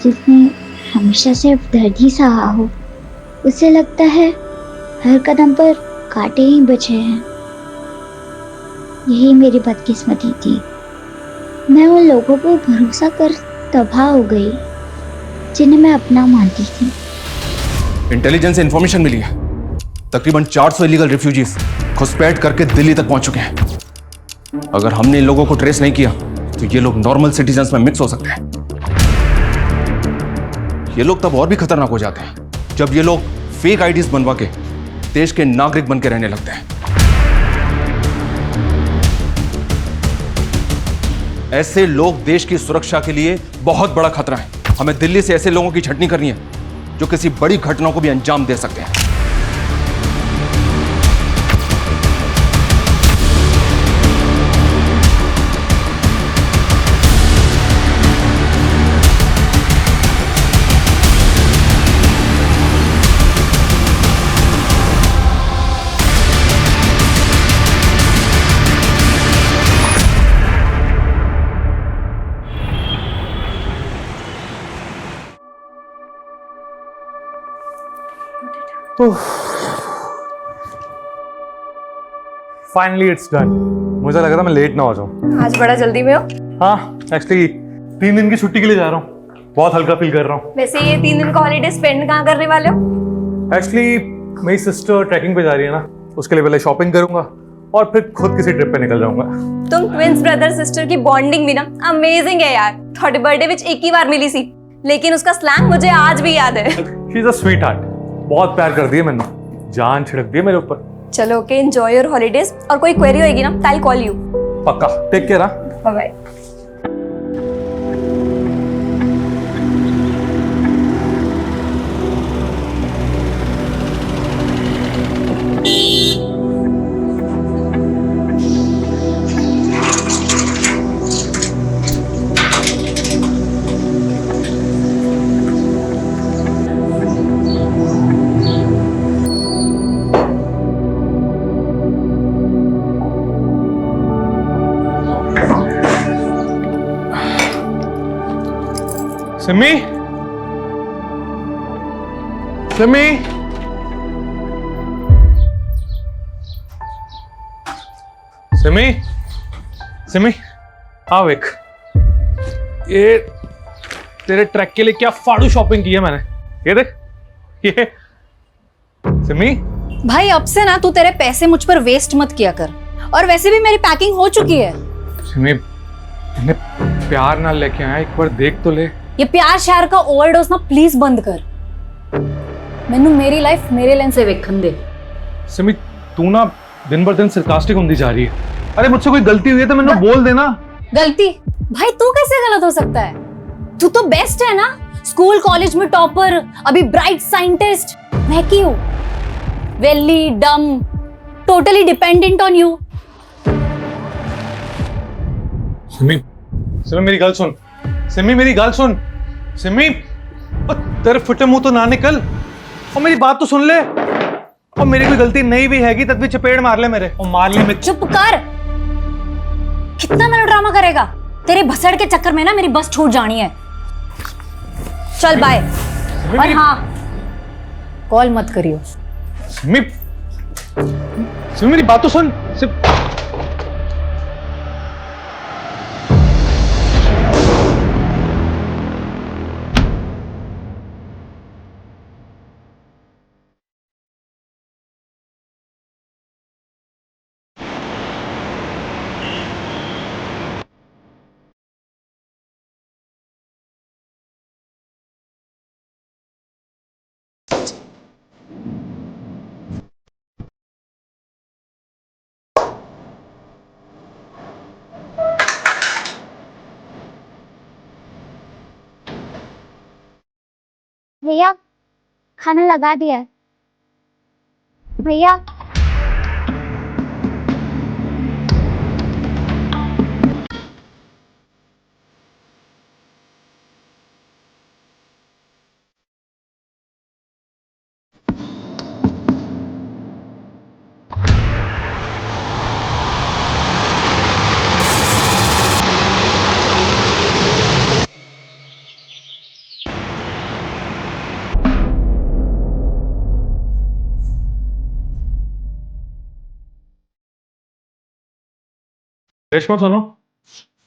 जिसने हमेशा सिर्फ दर्द ही सहा हो, उसे लगता है हर कदम पर कांटे ही बचे हैं। यही मेरी बदकिस्मती थी। मैं उन लोगों पर भरोसा कर तबाह हो गई जिन्हें मैं अपना मानती थी। इंटेलिजेंस से इंफॉर्मेशन मिली है, तकरीबन 400 इलीगल रिफ्यूजीज घुसपैठ करके दिल्ली तक पहुंच चुके हैं। अगर हमने इन लोगों को ट्रेस नहीं किया तो ये लोग नॉर्मल सिटीजन्स में मिक्स हो सकते हैं। ये लोग तब और भी खतरनाक हो जाते हैं जब ये लोग फेक आईडीज बनवा के देश के नागरिक बन के रहने लगते हैं। ऐसे लोग देश की सुरक्षा के लिए बहुत बड़ा खतरा है। हमें दिल्ली से ऐसे लोगों की छटनी करनी है जो किसी बड़ी घटना को भी अंजाम दे सकते हैं। Finally it's done. मुझे लगा था मैं लेट ना हो जाऊं। आज बड़ा जल्दी में हो। हाँ, एक्चुअली 3 दिन की छुट्टी के लिए जा रहा हूँ। बहुत हल्का फील कर रहा हूँ। वैसे ये 3 दिन का हॉलीडे स्पेंड कहाँ करने वाले हो? एक्चुअली मेरी सिस्टर ट्रैकिंग पे जा रही है ना, उसके लिए पहले शॉपिंग करूंगा और फिर खुद किसी ट्रिप पे निकल जाऊंगा। तुम ट्विंस ब्रदर सिस्टर की बॉन्डिंग भी ना अमेजिंग है यार। थोड़े बर्थडे विच एक ही बार मिली सी, लेकिन उसका स्लैंग मुझे आज भी याद है। She is a sweet heart. बहुत प्यार कर दिया मैंने, जान छिड़क दी मेरे ऊपर। चलो ओके, एंजॉय योर हॉलीडेज। और कोई क्वेरी होगी ना, आई कॉल यू। पक्का, take care. Bye bye. Simi, Simi, Simi, Simi, आओ एक। ये तेरे ट्रैक के लिए क्या फाड़ू शॉपिंग की है मैंने। ये देख, ये सिमी। भाई अब से ना तू तेरे पैसे मुझ पर वेस्ट मत किया कर। और वैसे भी मेरी पैकिंग हो चुकी है। सिमी, मैंने प्यार ना लेके आया, एक बार देख तो ले। ये प्यार शहर का ओवरडोज ना प्लीज बंद कर। मैनू मेरी लाइफ मेरे लेंस से वेखन दे। सिमी, तू ना दिन बर दिन सरकास्टिक होती जा रही है। अरे मुझसे कोई गलती हुई है तो मैंने बोल देना। गलती? भाई तू कैसे गलत हो सकता है? तू तो बेस्ट है ना, स्कूल कॉलेज में टॉपर, अभी ब्राइट साइंटिस्ट। मैं की हूँ वेली डम, totally dependent on you. Simi, Simi मेरी गल सुन। सिमी मेरी गल सुन। सिमी, तेरे फुटे मुंह तो ना निकल और मेरी बात तो सुन ले। और मेरी कोई गलती नहीं भी हैगी तब भी चपेड़ मार ले मेरे, और मार ले। चुप कर। कितना मेरा ड्रामा करेगा? तेरे भसड़ के चक्कर में ना मेरी बस छूट जानी है। चल बाय। और हाँ, कॉल मत करियो। सिमी, सिमी मेरी बात तो सुन। भैया, खाना लगा दिया है। भैया, रेशमा सुनो,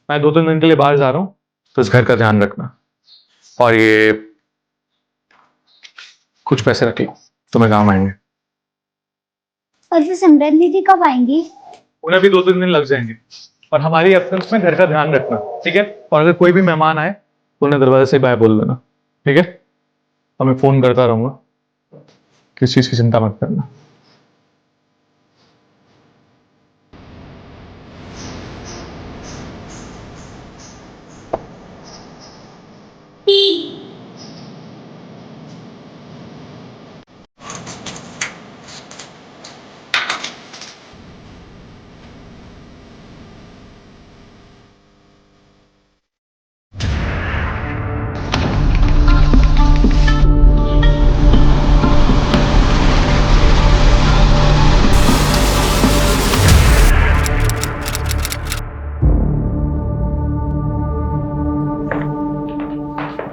मैं 2-3 दिन के लिए बाहर जा रहा हूँ, तो इस घर का ध्यान रखना। और ये कुछ पैसे रख लो, तुम्हें काम आएंगे। और फिर सिमरन दीदी कब आएंगी? उन्हें भी 2-3 दिन लग जाएंगे। और हमारी एब्सेंस में घर का ध्यान रखना, ठीक है? और अगर कोई भी मेहमान आए तो उन्हें दरवाजे से बाय बोल देना, ठीक है? और मैं फोन करता रहूंगा, किसी चीज की चिंता मत करना।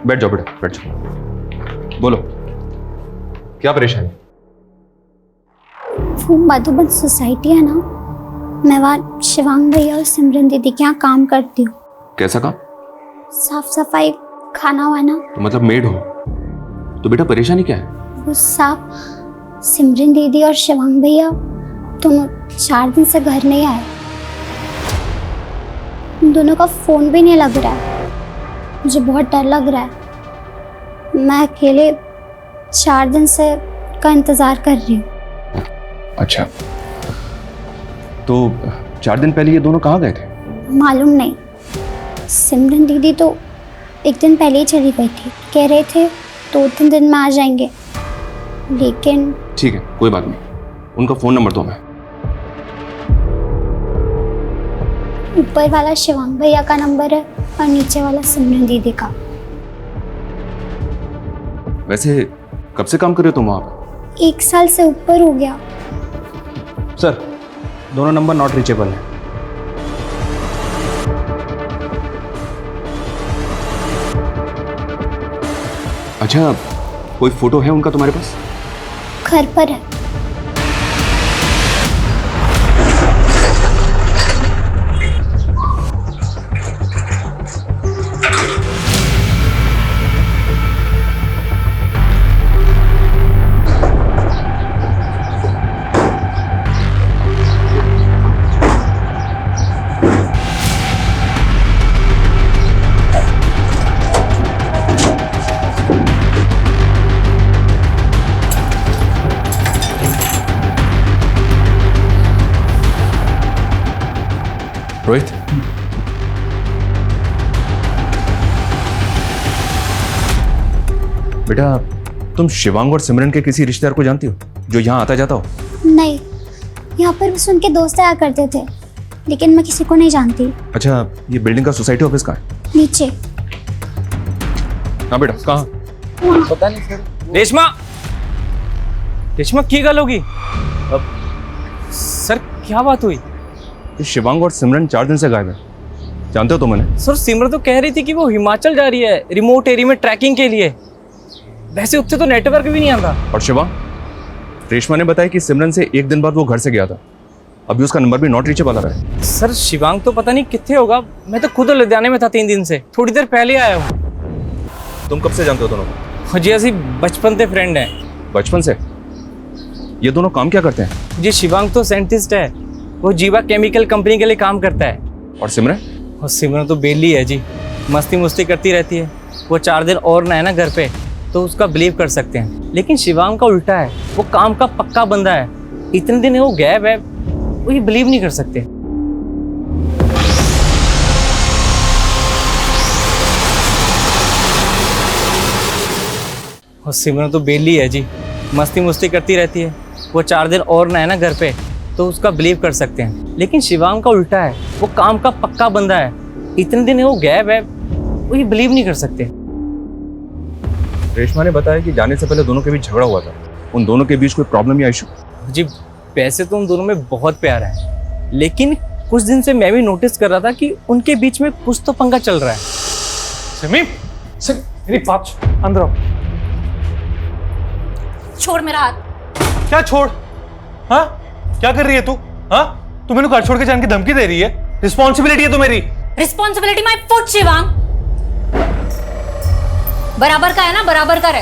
बैठ जाओ बेटा, बैठ जाओ। बोलो, क्या परेशानी? वो मधुबन सोसाइटी है ना, मैं वहाँ शिवांग भैया और सिमरन दीदी के यहाँ काम करती हूँ। कैसा काम? साफ सफाई, खाना वाना। तो मतलब मेड हो? तो बेटा परेशानी क्या है? वो साफ सिमरन दीदी और शिवांग भैया दोनों 4 दिन से घर नहीं आए। उन दोनों का फोन भी नहीं लग रहा है। मुझे बहुत डर लग रहा है। मैं अकेले 4 दिन से का इंतजार कर रही हूँ। अच्छा, तो 4 दिन पहले ये दोनों कहाँ गए थे? मालूम नहीं। सिमरन दीदी तो 1 दिन पहले ही चली गई थी। कह रहे थे 2-3 दिन में आ जाएंगे, लेकिन ठीक है, कोई बात नहीं। उनका फोन नंबर दो हमें। ऊपर वाला शिवांग भैया का नंबर है और नीचे वाला सिमरन दीदी का। वैसे कब से काम कर रहे हो तुम वहाँ पे? 1 साल से ऊपर हो गया। सर, दोनों नंबर नॉट रीचेबल है। अच्छा, कोई फोटो है उनका तुम्हारे पास? घर पर है। रोहित, बेटा तुम शिवांग और सिमरन के किसी रिश्तेदार को जानती हो जो यहाँ आता जाता हो? नहीं, यहाँ पर बस उनके दोस्त आया करते थे, लेकिन मैं किसी को नहीं जानती। अच्छा, ये बिल्डिंग का सोसाइटी ऑफिस कहाँ है? नीचे। हाँ बेटा, कहाँ? पता नहीं सर। रेशमा, रेशमा की गल होगी? सर क्या बात हुई? ये शिवांग और सिमरन 4 दिन से गायब है, जानते हो तुम उन्हें? सर सिमरन तो कह रही थी कि वो हिमाचल जा रही है रिमोट एरिया में ट्रैकिंग के लिए। वैसे उससे तो नेटवर्क भी नहीं आता। और शिवांग, रेशमा ने बताया कि सिमरन से 1 दिन बाद वो घर से गया था। अभी उसका नंबर भी नॉट रीचेबल आ रहा है। सर शिवांग तो पता नहीं कितने होगा। मैं तो खुद लुधियाने में था 3 दिन से, थोड़ी देर पहले आया हूँ। तुम कब से जानते हो दोनों को? जी असि बचपन से फ्रेंड है। बचपन से? ये दोनों काम क्या करते हैं? जी शिवांग तो साइंटिस्ट है, वो जीवा केमिकल कंपनी के लिए काम करता है। और सिमरन? और सिमरन तो बेली है जी, मस्ती मुस्ती करती रहती है। वो 4 दिन और ना है ना घर पे, तो उसका बिलीव कर सकते हैं। लेकिन शिवांग का उल्टा है, वो काम का पक्का बंदा है। इतने दिन वो गैप है, वो ये बिलीव नहीं कर सकते। और सिमरन तो बेली है जी, मस्ती मुस्ती करती रहती है। वो 4 दिन और ना है ना घर पे, तो उसका बिलीव कर सकते हैं। लेकिन शिवांग का उल्टा है, वो काम का पक्का बंदा है। इतने दिन वो गैप है, वो ये बिलीव नहीं कर सकते। रेशमा ने बताया कि जाने से पहले दोनों के बीच झगड़ा हुआ था। उन दोनों के बीच कोई प्रॉब्लम या इशू? जी वैसे तो उन दोनों में बहुत प्यार है, लेकिन कुछ दिन से मैं भी नोटिस कर रहा था कि उनके बीच में कुछ तो पंगा चल रहा है। सिमी, मेरी बात अंदर आओ। छोड़ मेरा हाथ। क्या छोड़? हाँ, क्या कर रही है तू? हाँ, तू मेरे को घर छोड़ के जाने की धमकी दे रही है? रिस्पॉन्सिबिलिटी है तो मेरी। Responsibility my foot Shivang. बराबर का है ना, बराबर का रहे।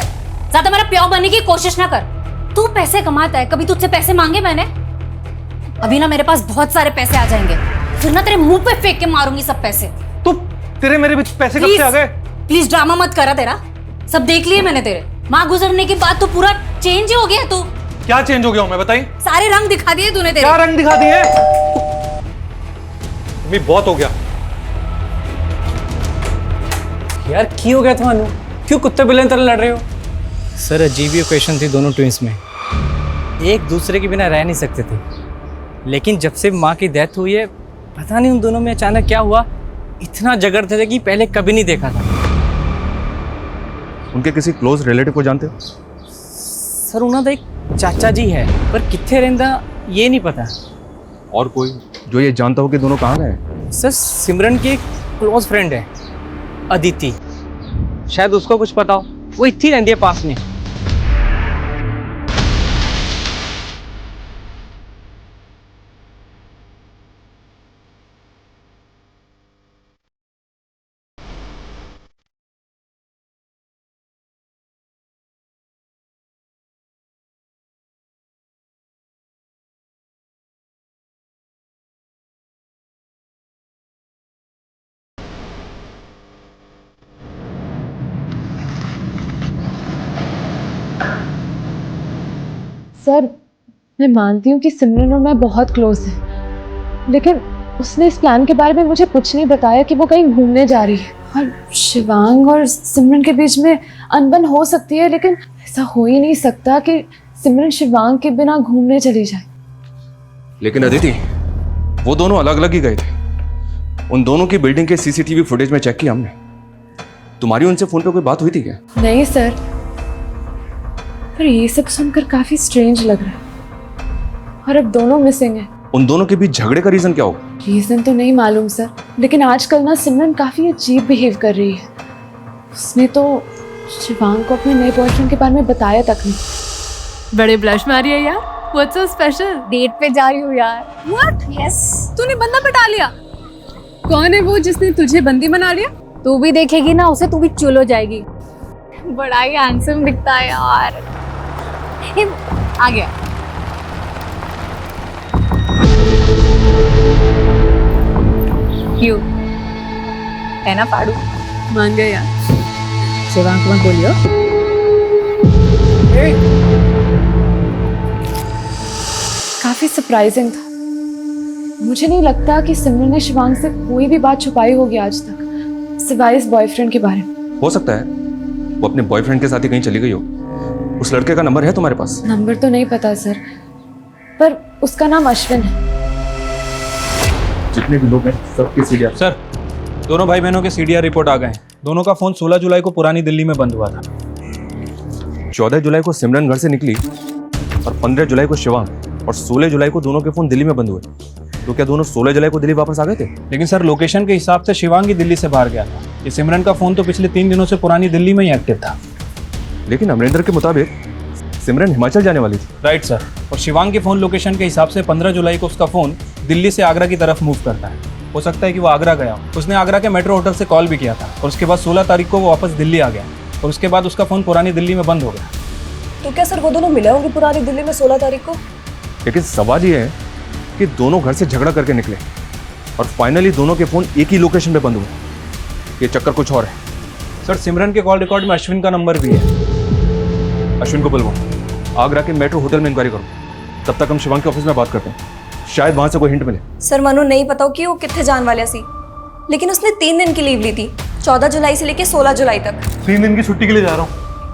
ज्यादा मेरा प्यार बनने की कोशिश ना कर। तू पैसे कमाता है, कभी तुझसे पैसे मांगे मैंने? अभी ना मेरे पास बहुत सारे पैसे आ जाएंगे, फिर ना तेरे मुंह पे फेंक के मारूंगी सब पैसे। तो तेरे मेरे बीच पैसे कब से आ गए? प्लीज ड्रामा मत करा। तेरा सब देख लिए मैंने तेरे। माँ गुजरने के बाद तो पूरा चेंज ही हो गया तू। क्या चेंज हो गया हूं मैं, बताई? सारे रंग दिखा दिए तूने तेरे। क्या रंग दिखा दिए? भी बहुत हो गया यार की हो गया तुम्हानू? क्यों कुत्ते बिल्ले तरह लड़ रहे हो? सर अजीब ही ओकेशन थी दोनों ट्विंस में, एक दूसरे के बिना रह नहीं सकते थे। लेकिन जब से माँ की डेथ हुई है, पता नहीं उन दोनों में अचानक क्या हुआ, इतना झगड़ते थे कि पहले कभी नहीं देखा था। उनके किसी क्लोज रिलेटिव को जानते हो? सर उन्होंने एक चाचा जी है, पर कितने रहंदा ये नहीं पता। और कोई जो ये जानता हो कि दोनों कहाँ गए? सर सिमरन की एक क्लोज फ्रेंड है अदिति, शायद उसको कुछ पता हो, वो इतनी रहती है पास में। सर मैं मानती हूँ कि सिमरन और मैं बहुत क्लोज हैं, लेकिन उसने इस प्लान के बारे में मुझे कुछ नहीं बताया कि वो कहीं घूमने जा रही है। और शिवांग और सिमरन के बीच में अनबन हो सकती है, लेकिन ऐसा हो ही नहीं सकता कि सिमरन शिवांग के बिना घूमने चली जाए। लेकिन अदिति, वो दोनों अलग अलग ही गए थे। उन दोनों की बिल्डिंग के सीसीटीवी फुटेज में चेक किया हमने। तुम्हारी उनसे फोन पे कोई बात हुई थी क्या? नहीं सर, पर ये सब सुनकर काफी स्ट्रेंज लग रहा है। और अब दोनों मिसिंग हैं। उन दोनों के बीच झगड़े का रीजन क्या होगा? रीजन तो नहीं मालूम सर, लेकिन आजकल ना सिमरन काफी अजीब बिहेव कर रही है। उसने तो शिवांग को अपने नए बॉयफ्रेंड के बारे में बताया तक नहीं। बड़े ब्लश मारी है यार। What's so special? डेट पे जा रही हूँ यार। व्हाट? यस। तूने बंदा पटा लिया? कौन है वो जिसने तुझे बंदी बना लिया? तू भी देखेगी ना उसे, तू भी चुल हो जाएगी। बड़ा ही हैंडसम दिखता है यार। आ गया। क्यों है ना पाड़ू? मान गए यार। शिवांग को मत बोलियो। काफी सरप्राइजिंग था। मुझे नहीं लगता कि सिमरन ने शिवांग से कोई भी बात छुपाई होगी आज तक, सिवाय इस बॉयफ्रेंड के बारे में। हो सकता है वो अपने बॉयफ्रेंड के साथ ही कहीं चली गई हो। उस लड़के का नंबर है तुम्हारे पास? नंबर तो नहीं पता सर, पर उसका नाम अश्विन है। जितने भी लोग हैं सबके सीडीआर। सर दोनों भाई बहनों के सीडीआर रिपोर्ट आ गए हैं। दोनों का फोन 16 जुलाई को पुरानी दिल्ली में बंद हुआ था। 14 जुलाई को सिमरन घर से निकली और 15 जुलाई को शिवांग, और 16 जुलाई को दोनों के फोन दिल्ली में बंद हुए। तो क्या दोनों 16 जुलाई को दिल्ली वापस आ गए थे? लेकिन सर लोकेशन के हिसाब से शिवांग ही दिल्ली से बाहर गया था। ये सिमरन का फोन तो पिछले 3 दिनों से पुरानी दिल्ली में ही एक्टिव था। लेकिन अमरिंदर के मुताबिक सिमरन हिमाचल जाने वाली थी। Right sir. और शिवांग के फोन लोकेशन के हिसाब से 15 जुलाई को उसका फोन दिल्ली से आगरा की तरफ मूव करता है। हो सकता है कि वो आगरा गया हो। उसने आगरा के मेट्रो होटल से कॉल भी किया था, और उसके बाद 16 तारीख को वो वापस दिल्ली आ गया, और उसके बाद उसका फोन पुरानी दिल्ली में बंद हो गया। तो क्या सर वो दोनों मिले होंगे पुरानी दिल्ली में 16 तारीख को? लेकिन सवाल ये है कि दोनों घर से झगड़ा करके निकले और फाइनली दोनों के फोन एक ही लोकेशन पे बंद हुए। ये चक्कर कुछ और है। सर सिमरन के कॉल रिकॉर्ड में अश्विन का नंबर भी है। अश्विन को बुलवाओ, आगरा के मेट्रो होटल में इंक्वायरी करो। तब तक हम शिवांग के ऑफिस में बात करते हैं, शायद वहां से कोई हिंट मिले। सर मनु नहीं पता कि वो कितने जान वाले सी, लेकिन उसने 3 दिन की लीव ली थी, 14 जुलाई से लेके 16 जुलाई तक। 3 दिन की छुट्टी के लिए जा रहा हूँ,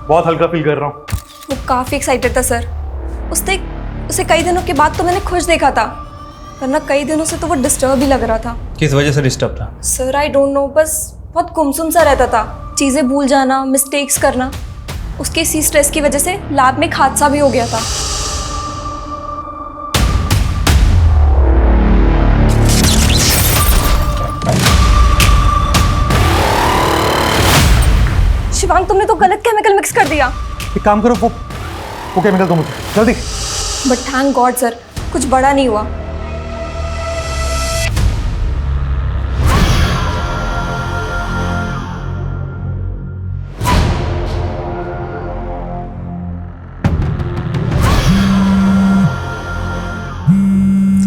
बहुत हल्का फील कर रहा हूँ। वो काफ़ी एक्साइटेड था सर। उसे कई दिनों के बाद तो मैंने खुश देखा था, वरना कई दिनों से तो वो डिस्टर्ब ही लग रहा था। किस वजह से डिस्टर्ब था? सर आई डोंट नो, बस बहुत गुमसुम सा रहता था, चीज़ें भूल जाना, मिस्टेक्स करना। उसके इसी स्ट्रेस की वजह से लैब में एक हादसा भी हो गया था। शिवांग तुमने तो गलत केमिकल मिक्स कर दिया। एक काम करो, वो केमिकल दो मुझे जल्दी। बट थैंक गॉड सर, कुछ बड़ा नहीं हुआ।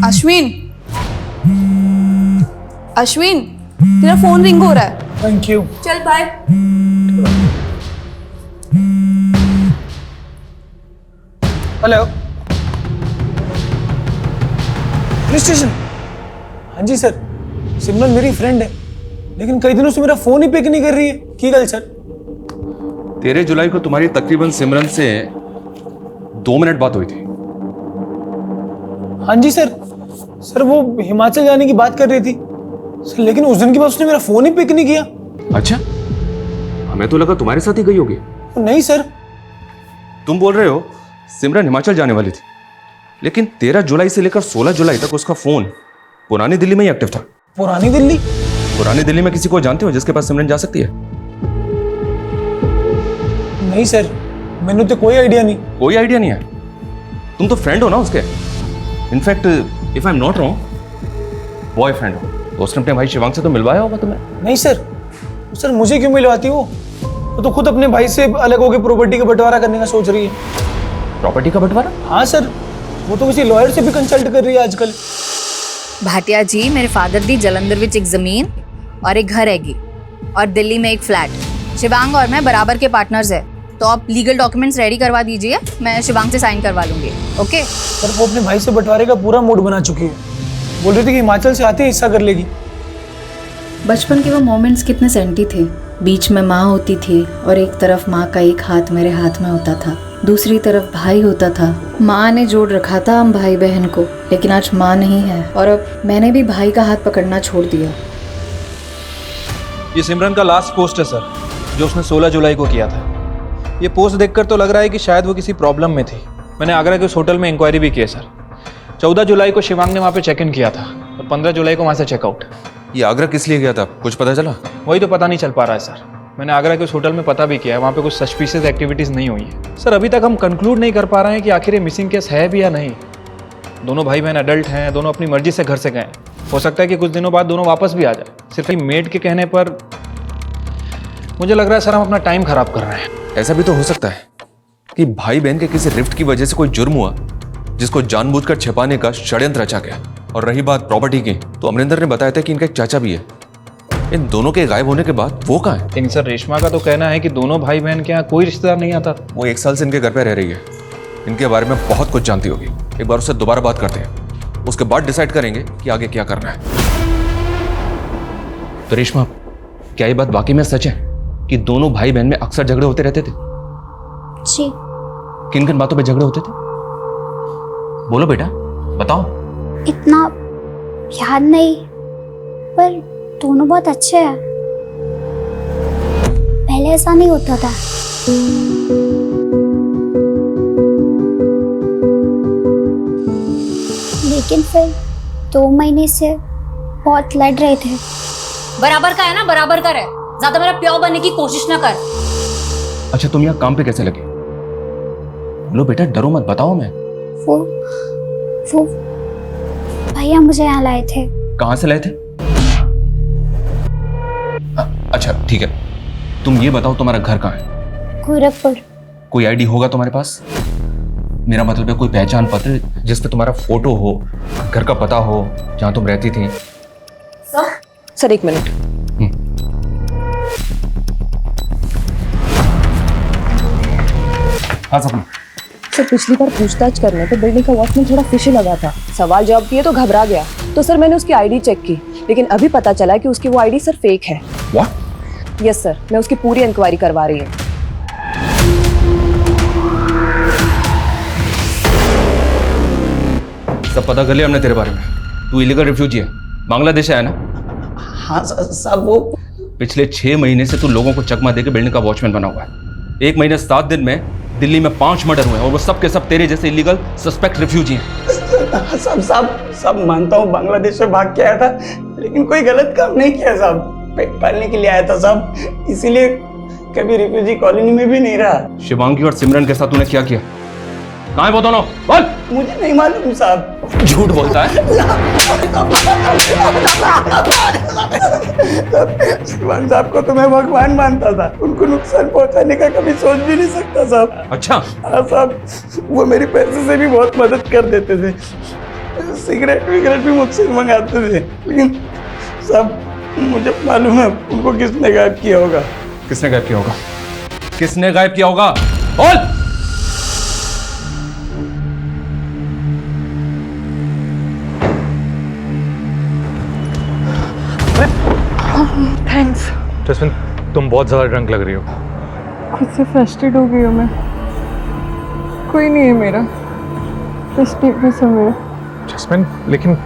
अश्विन, अश्विन, तेरा फोन रिंग हो रहा है। Thank you. चल बाय। Hello, police station. हाँ जी सर, सिमरन मेरी फ्रेंड है, लेकिन कई दिनों से मेरा फोन ही पिक नहीं कर रही है। की गल सर? 13 जुलाई को तुम्हारी तकरीबन सिमरन से 2 मिनट बात हुई थी। हाँ जी सर। सर वो हिमाचल जाने की बात कर रही थी सर, लेकिन उस दिन के बाद उसने मेरा फोन ही पिक नहीं किया। अच्छा, हमें तो लगा तुम्हारे साथ ही गई होगी। नहीं सर। तुम बोल रहे हो सिमरन हिमाचल जाने वाली थी, लेकिन 13 जुलाई से लेकर 16 जुलाई तक उसका फोन पुरानी दिल्ली में ही एक्टिव था। पुरानी दिल्ली? पुरानी दिल्ली में किसी को जानते हो जिसके पास सिमरन जा सकती है? नहीं सर, मैंने तो कोई आइडिया नहीं। कोई आइडिया नहीं है? तुम तो फ्रेंड हो ना उसके। In fact if I am not wrong, boyfriend हो। तो उसने अपने भाई शिवांग से तो मिलवाया होगा तुम्हें। नहीं सर। सर मुझे क्यों मिलवाती वो तो खुद अपने भाई से अलग होकर प्रॉपर्टी का बंटवारा करने का सोच रही है। प्रॉपर्टी का बंटवारा? हाँ सर, वो तो किसी लॉयर से भी कंसल्ट कर रही है आजकल। भाटिया जी, मेरे फादर दी जलंधर विच एक जमीन और एक घर हैगी और दिल्ली में एक फ्लैट। शिवांग और मैं बराबर के पार्टनर्स है, तो आप लीगल डॉक्यूमेंट्स रेडी करवा दीजिए, मैं शिवांग से साइन करवा लूंगी। ओके सर, वो अपने भाई से बंटवारे का पूरा मूड बना चुकी है। बोल रही थी कि हिमाचल से आते ही हिस्सा कर लेगी। बचपन के वो मोमेंट्स कितने सेंटी थे। बीच में माँ होती थी और एक तरफ माँ का एक हाथ मेरे हाथ में होता था, दूसरी तरफ भाई होता था। माँ ने जोड़ रखा था हम भाई बहन को, लेकिन आज माँ नहीं है और अब मैंने भी भाई का हाथ पकड़ना छोड़ दिया। ये सिमरन का लास्ट पोस्ट है सर, जो उसने 16 जुलाई को किया था। ये पोस्ट देखकर तो लग रहा है कि शायद वो किसी प्रॉब्लम में थी। मैंने आगरा के उस होटल में इंक्वायरी भी की है सर। 14 जुलाई को शिवांग ने वहाँ पे चेक इन किया था और 15 जुलाई को वहाँ से चेकआउट। ये आगरा किस लिए गया था, कुछ पता चला? वही तो पता नहीं चल पा रहा है सर। मैंने आगरा के उस होटल में पता भी किया है, वहाँ पे कुछ सस्पिशियस एक्टिविटीज़ नहीं हुई है सर। अभी तक हम कंक्लूड नहीं कर पा रहे हैं कि आखिर ये मिसिंग केस है भी या नहीं। दोनों भाई बहन अडल्ट हैं, दोनों अपनी मर्जी से घर से गए। हो सकता है कि कुछ दिनों बाद दोनों वापस भी आ जाए। सिर्फ मेड के कहने पर मुझे लग रहा है सर हम अपना टाइम खराब कर रहे हैं। ऐसा भी तो हो सकता है कि भाई बहन के किसी रिफ्ट की वजह से कोई जुर्म हुआ जिसको जानबूझकर छिपाने का षड्यंत्र रचा गया। और रही बात प्रॉपर्टी की, तो अमरिंदर ने बताया था कि इनका एक चाचा भी है। इन दोनों के गायब होने के बाद वो कहाँ है? लेकिन सर रेशमा का तो कहना है कि दोनों भाई बहन के यहाँ कोई रिश्तेदार नहीं आता। वो 1 साल से इनके घर पे रह रही है, इनके बारे में बहुत कुछ जानती होगी। एक बार उससे दोबारा बात करते हैं, उसके बाद डिसाइड करेंगे कि आगे क्या करना है। तो रेशमा, क्या ये बात वाकई में सच है कि दोनों भाई बहन में अक्सर झगड़े होते रहते थे? जी। किन किन बातों पे झगड़े होते थे? बोलो बेटा, बताओ। इतना याद नहीं, पर दोनों बहुत अच्छे हैं। पहले ऐसा नहीं होता था। लेकिन फिर 2 महीने से बहुत लड़ रहे थे। बराबर का है ना, बराबर का रहे, ज्यादा मेरा प्यार बनने की कोशिश ना कर। अच्छा, तुम यहाँ काम पे कैसे लगे? बोलो बेटा, डरो मत, बताओ। मैं वो भैया मुझे यहाँ लाए थे। कहाँ से लाए थे? अच्छा ठीक है, तुम ये बताओ तुम्हारा घर कहाँ है? गोरखपुर। कोई आईडी होगा तुम्हारे पास? मेरा मतलब है कोई पहचान पत्र जिस पे तुम्हारा फोटो हो, घर का पता हो, जहाँ तुम रहती थी। Sir 1 minute. हाँ सपना। सर पिछली बार पूछताछ करने पे बिल्डिंग का वॉचमैन थोड़ा फिशी लगा था। सवाल जवाब किए तो घबरा गया, तो सर मैंने उसकी आईडी चेक की, लेकिन अभी पता चला कि उसकी वो आईडी सर फेक है। व्हाट? यस सर, मैं उसकी पूरी इंक्वायरी करवा रही हूँ। सब पता कर लिया हमने तेरे बारे में। तू इलीगल रिफ्यूजी है, बांग्लादेश से आया ना? हाँ साहब, वो पिछले 6 महीने से तू लोगों को चकमा देके बिल्डिंग का वॉचमैन बना हुआ है। 1 महीने 7 दिन में दिल्ली में 5 मर्डर हुए हैं और वो सब के सब तेरे जैसे इलीगल सस्पेक्ट रिफ्यूजी हैं। सब मानता हूँ बांग्लादेश से भाग के आया था, लेकिन कोई गलत काम नहीं किया साहब। पेट पालने के लिए आया था साहब, इसीलिए कभी रिफ्यूजी कॉलोनी में भी नहीं रहा। शिवांगी और सिमरन के साथ तूने क्या किया? कहाँ है वो दोनों? बोल। मुझे नहीं मालूम साहब। झूठ बोलता है। शिवांग साहब को तो मैं भगवान मानता था, उनको नुकसान पहुंचाने का कभी सोच भी नहीं सकता साहब। अच्छा। हाँ साहब, वो मेरी पैसे से भी बहुत मदद कर देते थे। सिगरेट विगरेट भी मुझसे मंगाते थे, लेकिन साहब मुझे मालूम है उनको किसने गायब किया होगा। किसने गायब किया होगा? किसने गायब किया होगा? बोल। थैंक्स। जस्मिन, तुम बहुत ज्यादा ड्रंक लग रही हो। खुद से फ्रस्ट्रेट हो गई हूँ मैं। कोई नहीं है मेरा, बस बस है मेरा। जस्मिन, लेकिन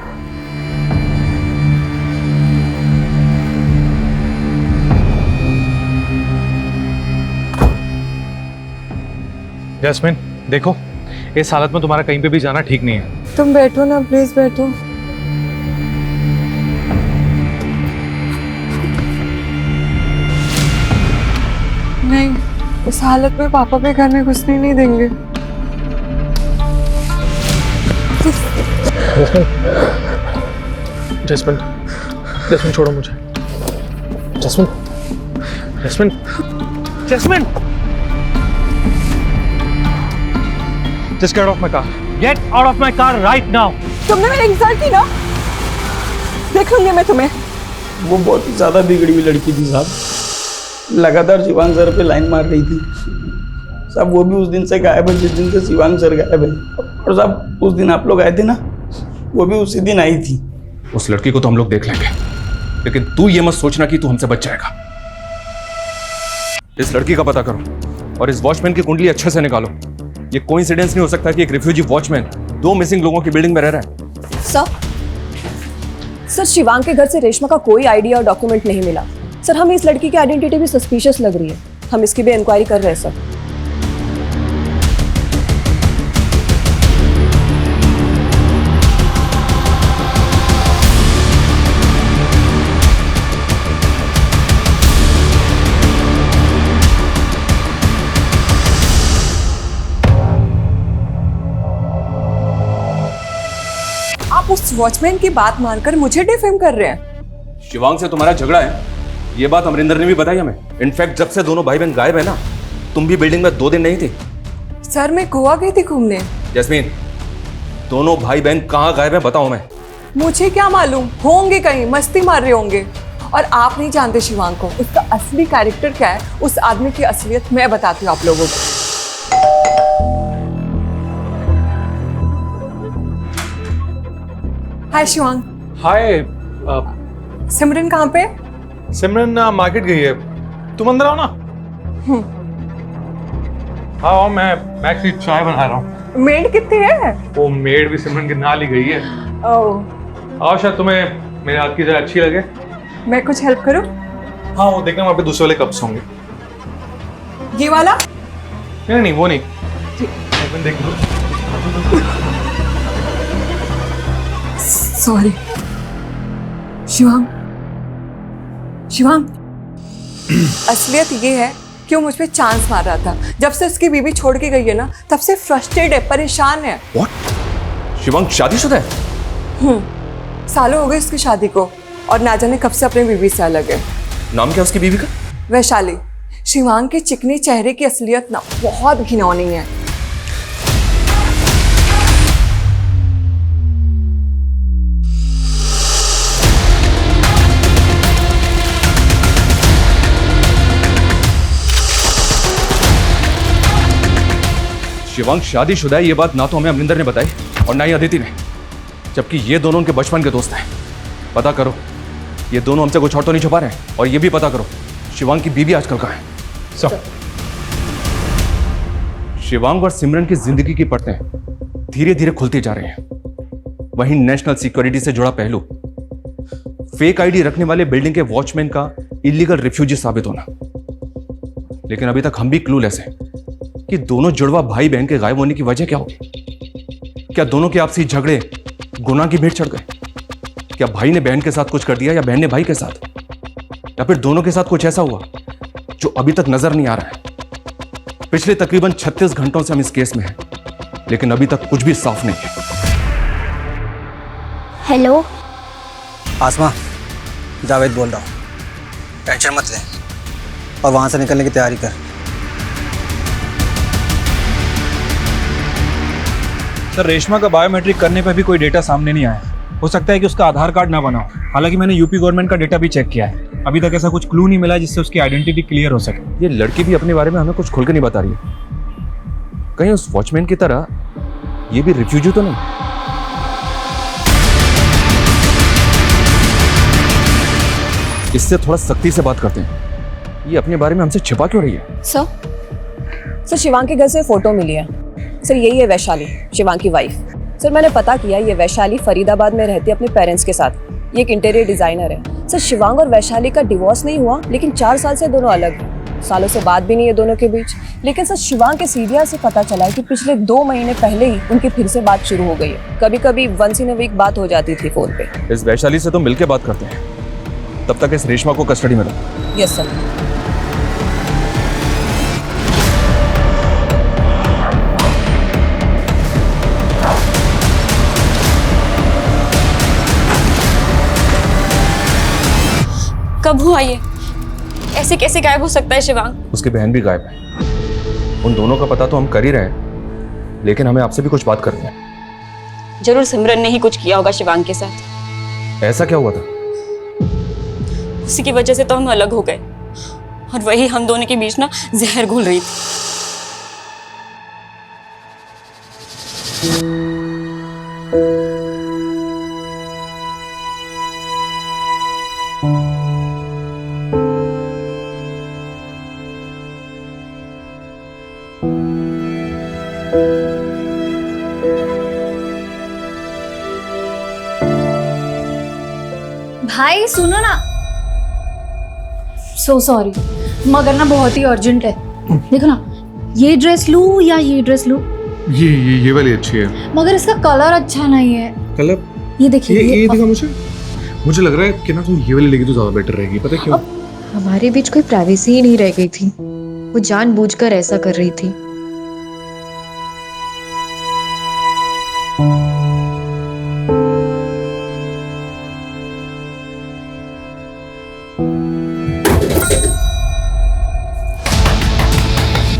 जस्मिन देखो, इस हालत में तुम्हारा कहीं पे भी जाना ठीक नहीं है। तुम बैठो ना, प्लीज बैठो। नहीं, इस हालत में पापा भी घर में घुसने नहीं देंगे। जस्मिन, जस्मिन छोड़ो मुझे। जस्मिन, जस्मिन, जस्मिन, just get off my car. Get out of my car right now. तुमने मेरी इंसल्ट की ना, देख लूंगी मैं तुम्हें। वो बहुत ही ज्यादा बिगड़ी हुई लड़की थी साहब, लगातार शिवांग सर पे लाइन मार रही थी साहब। वो भी उस दिन से गायब है जिस दिन से शिवांग सर गायब है। और साहब उस दिन आप लोग आए थे ना, वो भी उसी दिन आई थी। उस लड़की को तो हम लोग देख लेंगे, लेकिन तू ये मत सोचना कि तू हमसे बच जाएगा। इस लड़की का पता करो और इस वॉचमैन की कुंडली अच्छे से निकालो। ये कोइंसिडेंस नहीं हो सकता कि एक रिफ्यूजी वॉचमैन 2 मिसिंग लोगों की बिल्डिंग में रह रहा है। सर शिवांग के घर से रेशमा का कोई आईडी और डॉक्यूमेंट नहीं मिला। सर हमें इस लड़की की आइडेंटिटी भी सस्पिशियस लग रही है, हम इसकी भी इंक्वायरी कर रहे हैं सर। आप उस वॉचमैन की बात मानकर मुझे डिफेम कर रहे हैं। शिवांग से तुम्हारा झगड़ा है, ये बात अमरिंदर ने भी बताई हमें। इनफैक्ट जब से दोनों भाई बहन गायब है ना, तुम भी बिल्डिंग में 2 दिन नहीं थे। सर मैं गोवा गई थी घूमने। जैस्मीन, दोनों भाई बहन कहाँ गायब है बताओ मैं। मुझे क्या मालूम, होंगे कहीं मस्ती मार रहे होंगे। और आप नहीं जानते शिवांग को, उसका असली कैरेक्टर क्या है, उस आदमी की असलियत मैं बताती हूँ आप लोगों को। हाय शिवांग। हाय। सिमरन कहाँ पे? सिमरन मार्केट गई है, तुम अंदर आओ ना। हाँ मैं एक्चुअली चाय बना रहा हूँ। मेड कितनी है? वो मेड भी सिमरन के नाल ही गई है। ओह। आओ, शायद तुम्हें मेरे हाथ की चाय अच्छी लगे। मैं कुछ हेल्प करूँ? हाँ वो देखना वहाँ पे दूसरे वाले कप्स होंगे। ये वाला? नहीं नहीं वो नहीं, देख लो। सॉरी शिवांग। शिवांग असलियत ये है कि वो मुझ पे चांस मार रहा था। जब से उसकी बीवी छोड़ के गई है ना, तब से फ्रस्ट्रेटेड है, परेशान है। What? शिवांग शादीशुदा है? सालों हो गए उसकी शादी को और ना जाने कब से अपने बीवी से अलग है। नाम क्या उसकी बीवी का? वैशाली। शिवांग के चिकने चेहरे की असलियत ना बहुत घिनौनी है। शिवांग शादीशुदा है, ये बात ना तो हमें अमरिंदर ने बताई और ना ही अदिति ने, जबकि ये दोनों उनके बचपन के दोस्त हैं। पता करो ये दोनों हमसे कुछ और तो नहीं छुपा रहे हैं, और ये भी पता करो शिवांग की बीवी आजकल कहाँ है। सब शिवांग और सिमरन की जिंदगी की परतें धीरे धीरे खुलती जा रही हैं। वहीं नेशनल सिक्योरिटी से जुड़ा पहलू, फेक आईडी रखने वाले बिल्डिंग के वॉचमैन का इलीगल रिफ्यूजी साबित होना। लेकिन अभी तक हम भी क्लूलेस हैं कि दोनों जुड़वा भाई बहन के गायब होने की वजह क्या होगी। क्या दोनों के आपसी झगड़े गुनाह की भेंट चढ़ गए? क्या भाई ने बहन के साथ कुछ कर दिया या बहन ने भाई के साथ, या फिर दोनों के साथ कुछ ऐसा हुआ जो अभी तक नजर नहीं आ रहा है। पिछले तकरीबन 36 घंटों से हम इस केस में हैं, लेकिन अभी तक कुछ भी साफ नहीं है। हेलो आसमा, जावेद बोल रहा हूँ। टेंशन मत ले और वहां से निकलने की तैयारी कर। सर रेशमा का बायोमेट्रिक करने पर भी कोई डेटा सामने नहीं आया। हो सकता है कि उसका आधार कार्ड ना बना हो। हालांकि मैंने यूपी गवर्नमेंट का डेटा भी चेक किया है, अभी तक ऐसा कुछ क्लू नहीं मिला जिससे उसकी आइडेंटिटी क्लियर हो सके। ये लड़की भी अपने बारे में हमें कुछ खुल के नहीं बता रही है। कहीं उस वॉचमैन की तरह ये भी रिफ्यूजी तो नहीं? इससे थोड़ा सख्ती से बात करते हैं। ये अपने बारे में हमसे छिपा क्यों रही है? सर शिवांग के घर से फोटो मिली है सर। यही है वैशाली, शिवांग की वाइफ। सर मैंने पता किया, ये वैशाली फरीदाबाद में रहती है अपने पेरेंट्स के साथ। ये एक इंटीरियर डिजाइनर है। सर शिवांग और वैशाली का डिवोर्स नहीं हुआ, लेकिन 4 साल से दोनों अलग हैं। सालों से बात भी नहीं है दोनों के बीच। लेकिन सर शिवांग के सीरिया से पता चला है कि पिछले 2 महीने पहले ही उनकी फिर से बात शुरू हो गई है। कभी कभी वंस इन अ वीक बात हो जाती थी फोन पे। इस वैशाली से तो मिलके बात करते हैं। तब तक इस रेशमा को कस्टडी में लो। Yes sir. कब हुआ ये? ऐसे कैसे गायब हो सकता है शिवांग? उसकी बहन भी गायब है। उन दोनों का पता तो हम कर ही रहे हैं, लेकिन हमें आपसे भी कुछ बात करनी है। जरूर सिमरन ने ही कुछ किया होगा शिवांग के साथ। ऐसा क्या हुआ था? उसी की वजह से तो हम अलग हो गए, और वही हम दोनों के बीच ना जहर घोल रही थी। भाई सुनो ना, सो सॉरी मगर ना बहुत ही अर्जेंट है। देखो ना, ये ड्रेस लूं या ये ड्रेस लूं? ये वाली अच्छी है, मगर इसका कलर अच्छा नहीं है। कलर ये देखिए, ये दिखा मुझे लग रहा है कि ना तुम ये वाली लेगी तो ज्यादा बेटर रहेगी। पता है क्यों? हमारे बीच कोई प्राइवेसी ही नहीं रह गई थी। वो जानबूझकर ऐसा कर रही थी।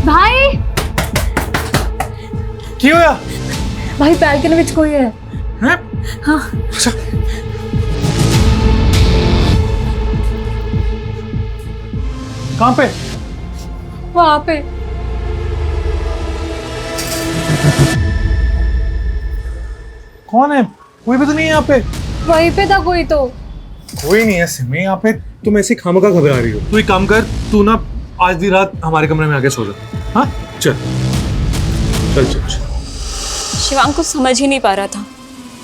भाई क्यों होया? भाई बैल्कनी विच कोई है। हैं? हाँ। अच्छा। कहाँ पे? वहाँ पे। कौन है? कोई भी तो नहीं है यहाँ पे। वहीं पे था कोई तो। कोई नहीं है सिमी यहाँ पे। तुम ऐसी खामखा घबरा रही हो। तू एक काम कर, तू ना आज दी रात हमारे कमरे में आके सो जा। हाँ चल चल चल चल। शिवांग कुछ समझ ही नहीं पा रहा था।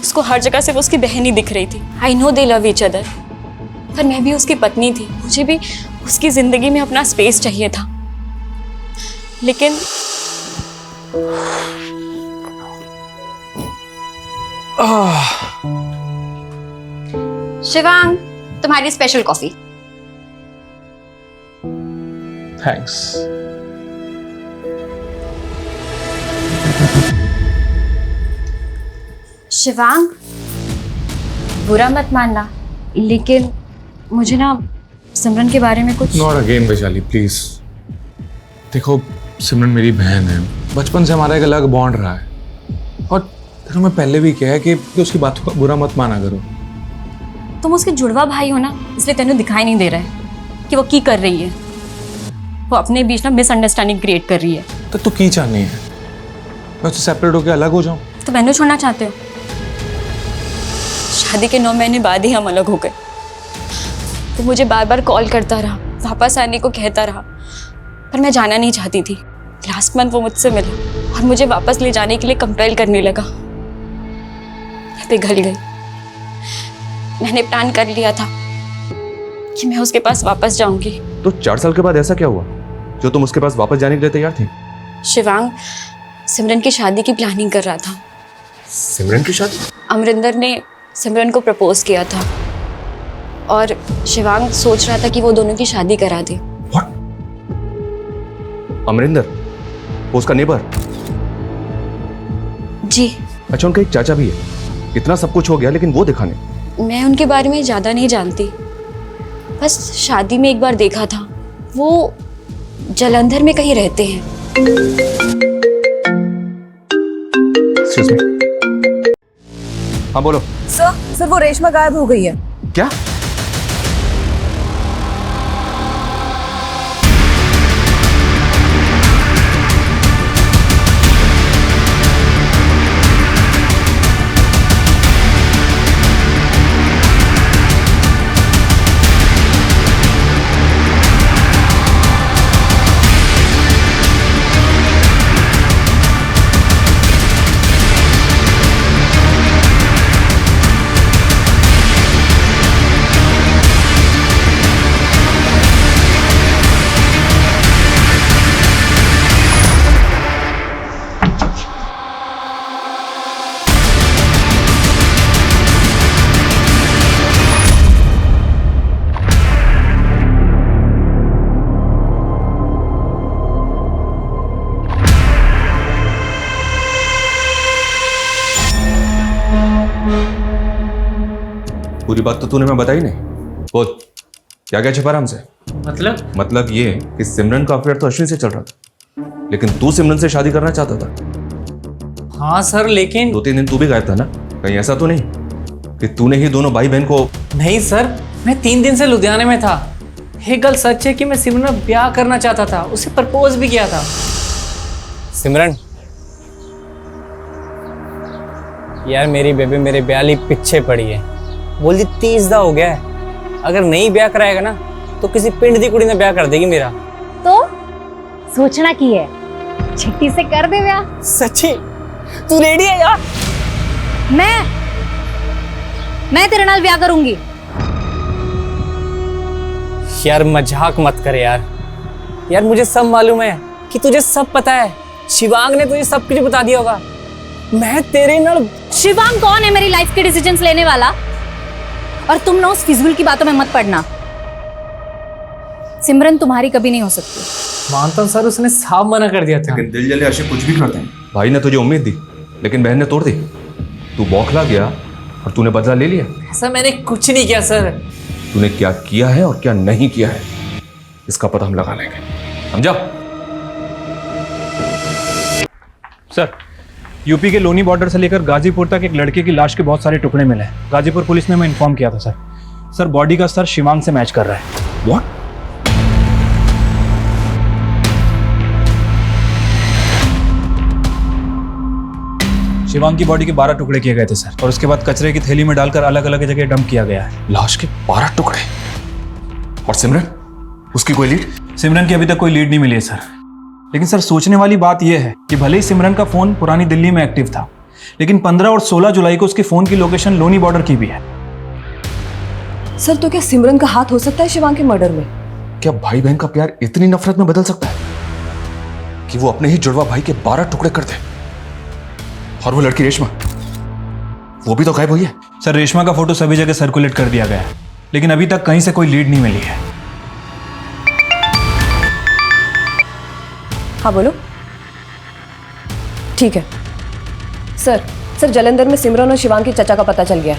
उसको हर जगह से वो उसकी बहन ही दिख रही थी। I know they love each other, पर मैं भी उसकी पत्नी थी। मुझे भी उसकी जिंदगी में अपना स्पेस चाहिए था। लेकिन शिवांग, तुम्हारी स्पेशल कॉफी। थैंक्स। शिवांग, बुरा मत मानना, लेकिन मुझे ना सिमरन के बारे में कुछ। Not again Vaishali please. देखो सिमरन मेरी बहन है, बचपन से हमारा एक अलग बॉन्ड रहा है। और फिर मैं पहले भी कहा है कि उसकी बातों का बुरा मत माना करो। तुम उसके जुड़वा भाई हो ना, इसलिए तेनू दिखाई नहीं दे रहा है कि वो की कर रही है। वो अपने बीच ना मिसअंडरस्टैंडिंग क्रिएट कर रही है। तो तू की चाहनी है? मैं तो सेपरेट होकर अलग हो जाऊं? तो मैंने छोड़ना चाहते हो? शादी के 9 महीने बाद ही हम अलग हो गए। वो मुझे बार बार कॉल करता रहा, वापस आने को कहता रहा, पर मैं जाना नहीं चाहती थी। लास्ट मंथ वो मुझसे मिला और मुझे वापस ले जाने के लिए कंपेल करने लगा। मैं पिघल गई। मैंने प्लान कर लिया था कि मैं उसके पास वापस जाऊंगी। तो 4 साल के बाद ऐसा क्या हुआ जो तुम उसके पास वापस जाने के लिए तैयार थी? शिवांग सिमरन की शादी की प्लानिंग कर रहा था। सिमरन की शादी? अमरिंदर ने सिमरन को प्रपोज किया था और शिवांग सोच रहा था कि वो दोनों की शादी करा दे। अमरिंदर, वो उसका नेबर? जी। अच्छा, उनका एक चाचा भी है। इतना सब कुछ हो गया लेकिन वो दिखा नहीं। मैं उनके बारे में ज़्यादा नहीं जानती, बस शादी में एक बार देखा था। वो जलंधर में कहीं रहते हैं। Excuse me. हाँ बोलो। सर वो रेशमा गायब हो गई है। क्या? पूरी बात तो तूने मैं बताई नहीं। बोल, क्या क्या छिपा रहा हमसे? मतलब ये कि सिमरन का अफेयर तो अश्विन से चल रहा था, लेकिन तू सिमरन से शादी करना चाहता था। हाँ सर, लेकिन 2-3 दिन तू भी गायब था ना? कहीं ऐसा तो नहीं कि तूने ही दोनों भाई बहन को? नहीं सर, मैं 3 दिन से लुधियाने में था। एक गल सच है कि मैं सिमरन से ब्याह करना चाहता था, उसे प्रपोज भी किया था। सिमरन यार, मेरी बेबी मेरे ब्याह लिए पीछे पड़ी है। बोल 30 दा हो गया है, अगर नहीं ब्याह कराएगा ना तो किसी पिंड दी कुड़ी ने ब्याह कर देगी मेरा। तो सोचना की है, छिट्टी से कर दे ब्याह। सच्ची तू रेडी है यार? मैं तेरे नाल ब्याह करूंगी। यार मजाक मत कर यार। यार मुझे सब मालूम है कि तुझे सब पता है। शिवांग ने तुझे सब कुछ बता दिया होगा। मैं तेरे नाल। शिवांग कौन है मेरी लाइफ के डिसीजंस लेने वाला? और तुम ना उस फिजूल की बातों में मत पड़ना। सिमरन तुम्हारी कभी नहीं हो सकती। मानता हूं सर, उसने साफ मना कर दिया था। लेकिन दिल जले आशिक कुछ भी करते हैं। भाई ने तुझे उम्मीद दी, लेकिन बहन ने तोड़ दी। तू बौखला गया और तूने बदला ले लिया। ऐसा मैंने कुछ नहीं किया सर। तूने क्या किया है और क्या नहीं किया है, इसका पता हम लगा लेंगे, समझा? सर, यूपी के लोनी बॉर्डर से लेकर गाजीपुर तक एक लड़के की लाश के बहुत सारे टुकड़े मिले हैं। गाजीपुर पुलिस ने हमें इन्फॉर्म किया था सर। सर, बॉडी का स्तर शिवांग से मैच कर रहा है। व्हाट? शिवांग की बॉडी के 12 टुकड़े किए गए थे सर, और उसके बाद कचरे की थैली में डालकर अलग अलग जगह डंप किया गया है। लाश के 12 टुकड़े? और सिमरन, उसकी कोई लीड? सिमरन की अभी तक कोई लीड नहीं मिली है सर। लेकिन सर, सोचने वाली बात यह है कि भले ही सिमरन का फोन पुरानी दिल्ली में एक्टिव था, लेकिन 15 और 16 जुलाई को उसके फोन की लोकेशन लोनी बॉर्डर की भी है। सर, तो क्या सिमरन का हाथ हो सकता है शिवांग के मर्डर में? क्या भाई बहन का प्यार इतनी नफरत में बदल सकता है कि वो अपने ही जुड़वा भाई के 12 टुकड़े कर दे? और वो लड़की रेशमा, वो भी तो गायब हुई है। सर, रेशमा का फोटो सभी जगह सर्कुलेट कर दिया गया है, लेकिन अभी तक कहीं से कोई लीड नहीं मिली है। हाँ बोलो। ठीक है सर, जलंधर में सिमरन और शिवांग के चचा का पता चल गया।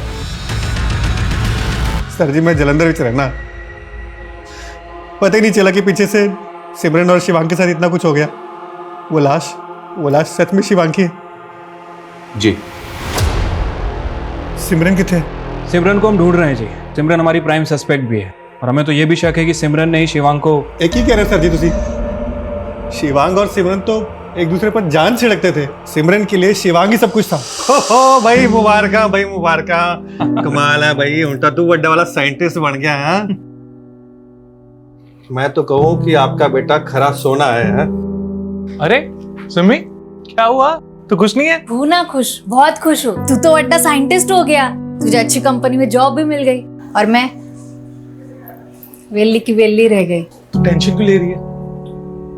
सर जी, मैं जलंधर में रहना, पता ही नहीं चला कि पीछे से सिमरन और शिवांग के साथ इतना कुछ हो गया। वो लाश सच में शिवांग की है? जी। सिमरन किथे? सिमरन को हम ढूंढ रहे हैं जी। सिमरन हमारी प्राइम सस्पेक्ट भी है, और हमें तो ये भी शक है कि सिमरन ने ही शिवांग को। एक ही कह रहे सर जी तुसी। शिवांग और सिमरन तो एक दूसरे पर जान छिड़कते थे। सिमरन के लिए शिवांग ही सब कुछ था। हो भाई मुबारका, भाई मुबारका। कमाल है भाई, उल्टा तू बड़ा वाला साइंटिस्ट बन गया है। मैं तो कहूँ कि आपका बेटा खरा सोना है। अरे सिमी, क्या हुआ? तो खुश नहीं है? तू ना खुश, बहुत खुश हो। तू तो बड़ा साइंटिस्ट हो गया, तुझे अच्छी कंपनी में जॉब भी मिल गई, और मैं वेली की वेली रह गई। तू टेंशन क्यों ले रही है?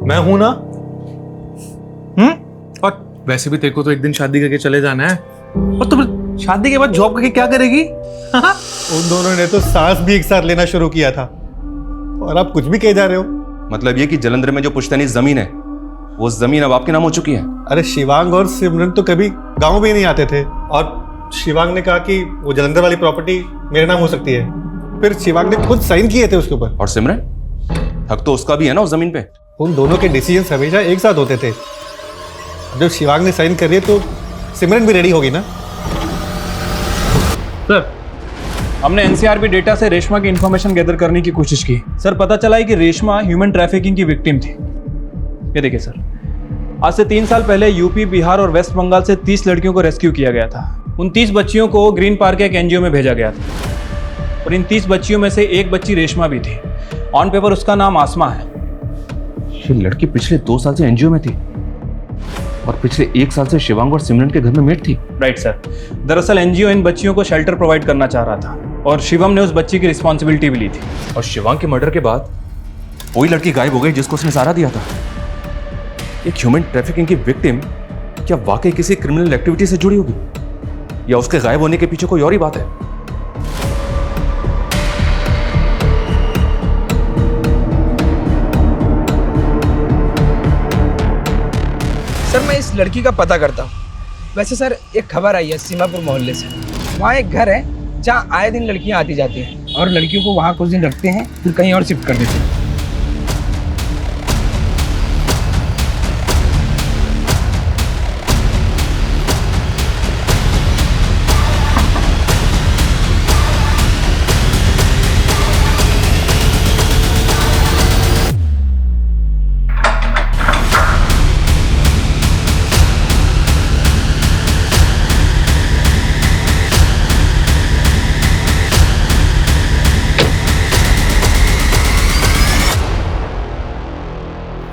मैं हूं ना। और वैसे भी तेरे को तो एक दिन शादी करके चले जाना है, और तुम शादी के बाद जॉब करके क्या करेगी? उन दोनों ने तो सांस भी एक साथ लेना शुरू किया था, और आप कुछ भी कह जा रहे हो। मतलब ये कि जलंधर में जो पुश्तैनी जमीन है, वो जमीन अब आपके नाम हो चुकी है? अरे शिवांग और सिमरन तो कभी गांव भी नहीं आते थे, और शिवांग ने कहा कि वो जलंधर वाली प्रॉपर्टी मेरे नाम हो सकती है। फिर शिवांग ने खुद साइन किए थे उसके ऊपर। और सिमरन, हक तो उसका भी है ना उस जमीन पे। उन दोनों के डिसीजन हमेशा एक साथ होते थे। जब शिवांग ने साइन कर दिए तो सिमरन भी रेडी होगी ना। सर, हमने एनसीआरबी डेटा से रेशमा की इंफॉर्मेशन गैदर करने की कोशिश की। सर, पता चला है कि रेशमा ह्यूमन ट्रैफिकिंग की विक्टिम थी। ये देखिए सर, आज से 3 साल पहले यूपी, बिहार और वेस्ट बंगाल से 30 लड़कियों को रेस्क्यू किया गया था। उन 30 बच्चियों को ग्रीन पार्क के एक एनजीओ में भेजा गया था और इन 30 बच्चियों में से एक बच्ची रेशमा भी थी। ऑन पेपर उसका नाम आसमा है। ये लड़की पिछले 2 साल से एनजीओ में थी और पिछले 1 साल से शिवांग और सिमरन के घर में मेट थी। राइट सर, दरअसल एनजीओ इन बच्चियों को शेल्टर प्रोवाइड करना चाह रहा था और शिवम ने उस बच्ची की रिस्पॉन्सिबिलिटी भी ली थी। और शिवांग के मर्डर के बाद वही लड़की गायब हो गई जिसको उसने सहारा दिया था। एक ह्यूमन ट्रैफिकिंग की विक्टिम क्या वाकई किसी क्रिमिनल एक्टिविटी से जुड़ी होगी या उसके गायब होने के पीछे कोई और ही बात है? सर, मैं इस लड़की का पता करता हूँ। वैसे सर, एक खबर आई है सीमापुर मोहल्ले से। वहाँ एक घर है जहाँ आए दिन लड़कियाँ आती जाती हैं और लड़कियों को वहाँ कुछ दिन रखते हैं फिर कहीं और शिफ्ट कर देते हैं।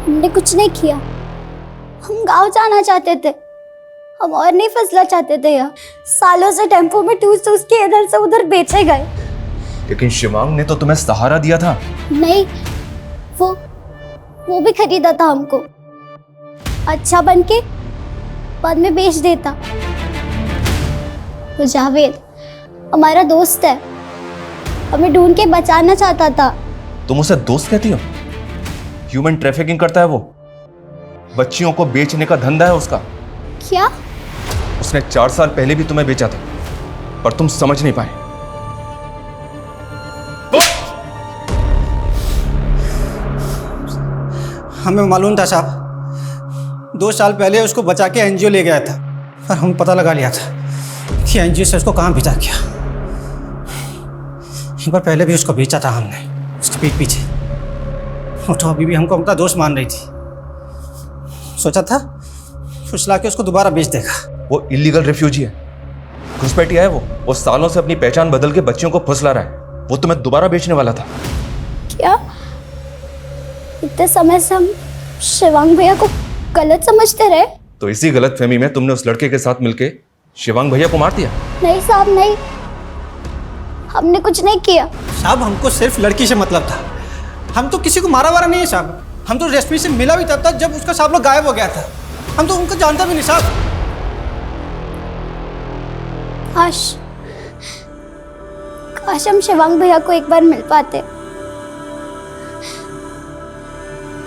हमने कुछ नहीं किया। हम गांव जाना चाहते थे, हम और नहीं फसला चाहते थे यहाँ। सालों से टेम्पो में टूस टूस के इधर से उधर बेचे गए। लेकिन शिवांग ने तो तुम्हें सहारा दिया था। नहीं, वो भी खरीदा था हमको। अच्छा बन के बाद में बेच देता। वो जावेद हमारा दोस्त है, हमें ढूंढ के बचाना चाहता था। तुम उसे दोस्त कहती हो? ह्यूमन ट्रैफिकिंग करता है वो। बच्चियों को बेचने का धंधा है उसका। क्या? उसने 4 साल पहले भी तुम्हें बेचा था पर तुम समझ नहीं पाए। हमें मालूम था साहब, 2 साल पहले उसको बचा के एनजीओ ले गया था और हम पता लगा लिया था कि एनजीओ से उसको कहाँ भेजा गया। एक बार पहले भी उसको बेचा था हमने, उसके पीठ पीछे। वो तो अभी भी हमको अपना दोस्त मान रही थी। सोचा था फुसला के उसको दोबारा बेच देगा। वो इलीगल रिफ्यूजी है, घुसपैठिया है वो सालों से अपनी पहचान बदल के बच्चियों को फुसला रहा है। वो तुम्हें दोबारा बेचने वाला था। क्या? इतने समय से हम शिवांग भैया को गलत समझते रहे। तो इसी गलतफहमी में तुमने उस लड़के के साथ मिलके शिवांग भैया को मार दिया। नहीं साहब, नहीं, हमने कुछ नहीं किया। साहब, हमको सिर्फ लड़की से मतलब था। हम तो किसी को मारा वारा नहीं है साहब। हम तो रेशमी से मिला भी तब तक जब उसका साहब लोग गायब हो गया था। हम तो उनको जानता भी नहीं साहब। काश हम शिवांग भैया को एक बार मिल पाते।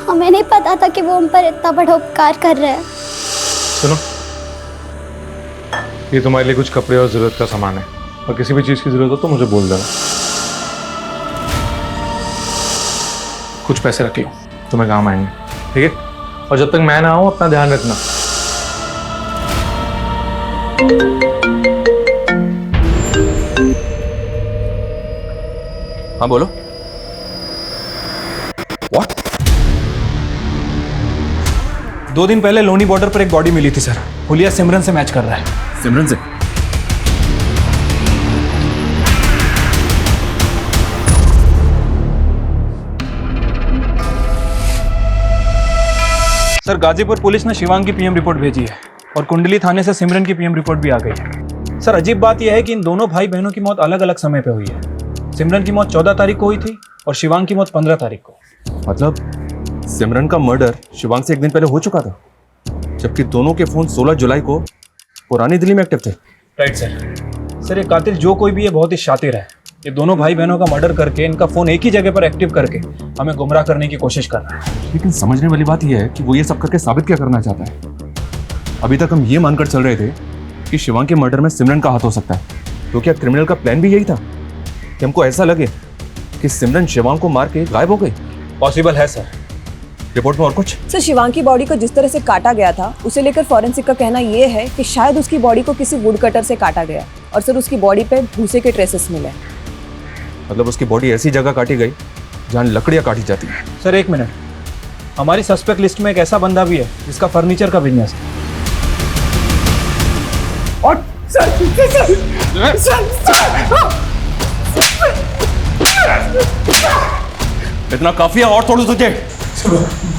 हमें नहीं पता था कि वो हम पर इतना बड़ा उपकार कर रहे हैं। सुनो, ये तुम्हारे लिए कुछ कपड़े और जरूरत का सामान है और किसी भी चीज की जरूरत हो तो मुझे बोल देना। कुछ पैसे रख लो, तुम्हें काम आएंगे, ठीक है? और जब तक मैं ना आऊं अपना ध्यान रखना। हाँ बोलो। What? 2 दिन पहले लोनी बॉर्डर पर एक बॉडी मिली थी सर। हुलिया सिमरन से मैच कर रहा है। सिमरन से? सर, गाजीपुर पुलिस ने शिवांग की पीएम रिपोर्ट भेजी है और कुंडली थाने से सिमरन की पीएम रिपोर्ट भी आ गई है। सर, अजीब बात यह है कि इन दोनों भाई बहनों की मौत अलग अलग समय पे हुई है। सिमरन की मौत 14 तारीख को हुई थी और शिवांग की मौत 15 तारीख को। मतलब सिमरन का मर्डर शिवांग से 1 दिन पहले हो चुका था, जबकि दोनों के फोन 16 जुलाई को पुरानी दिल्ली में एक्टिव थे। Right sir. सर, ये कातिल जो कोई भी है बहुत ही शातिर है। ये दोनों भाई बहनों का मर्डर करके इनका फोन एक ही जगह पर एक्टिव करके हमें गुमराह करने की कोशिश कर रहा है। लेकिन समझने वाली बात यह है कि वो ये सब करके साबित क्या करना चाहता है। अभी तक हम ये मानकर चल रहे थे कि शिवांग के मर्डर में सिमरन का हाथ हो सकता है, तो क्या क्रिमिनल का प्लान भी यही था कि हमको ऐसा लगे कि सिमरन शिवांग को मार के गायब हो गई? पॉसिबल है सर, रिपोर्ट में और कुछ? सर शिवांग की बॉडी को जिस तरह से काटा गया था उसे लेकर फॉरेंसिक का कहना यह है कि शायद उसकी बॉडी को किसी वुड कटर से काटा गया और सर उसकी बॉडी पे भूसे के ट्रेसेस मिले। मतलब उसकी बॉडी ऐसी जगह काटी गई जहाँ लकड़ियाँ काटी जाती हैं। सर एक मिनट, हमारी सस्पेक्ट लिस्ट में एक ऐसा बंदा भी है जिसका फर्नीचर का बिजनेस है। और इतना काफी है और थोड़ा तुझे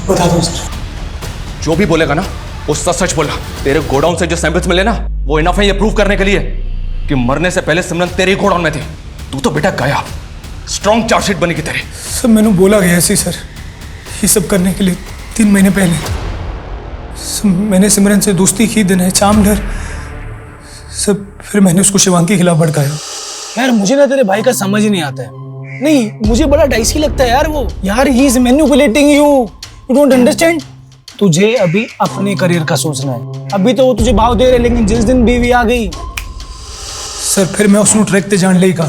बता दो सर। जो भी बोलेगा ना वो सच सच बोला। तेरे गोडाउन से जो सैंपल्स मिले ना वो इनफ है ये प्रूव करने के लिए कि मरने से पहले सिमरन तेरे ही गोडाउन में थी। तू तो बेटा गया, स्ट्रॉन्ग चार्जशीट बनेगी तेरी। सर मैंने बोला गया ऐसे सर, ये सब करने के लिए 3 महीने पहले मैंने सिमरन से दोस्ती की, दिन है चाम डर सब। फिर मैंने उसको शिवांग के खिलाफ भड़काया। यार मुझे ना तेरे भाई का समझ ही नहीं आता है। नहीं, मुझे बड़ा डाइसी लगता है यार वो। यार he is manipulating you, you don't understand. तुझे अभी अपने करियर का सोचना है। अभी तो वो तुझे भाव दे रहे, लेकिन जिस दिन बीवी आ गई। सर फिर मैं उसको ट्रैक पे जान लेगा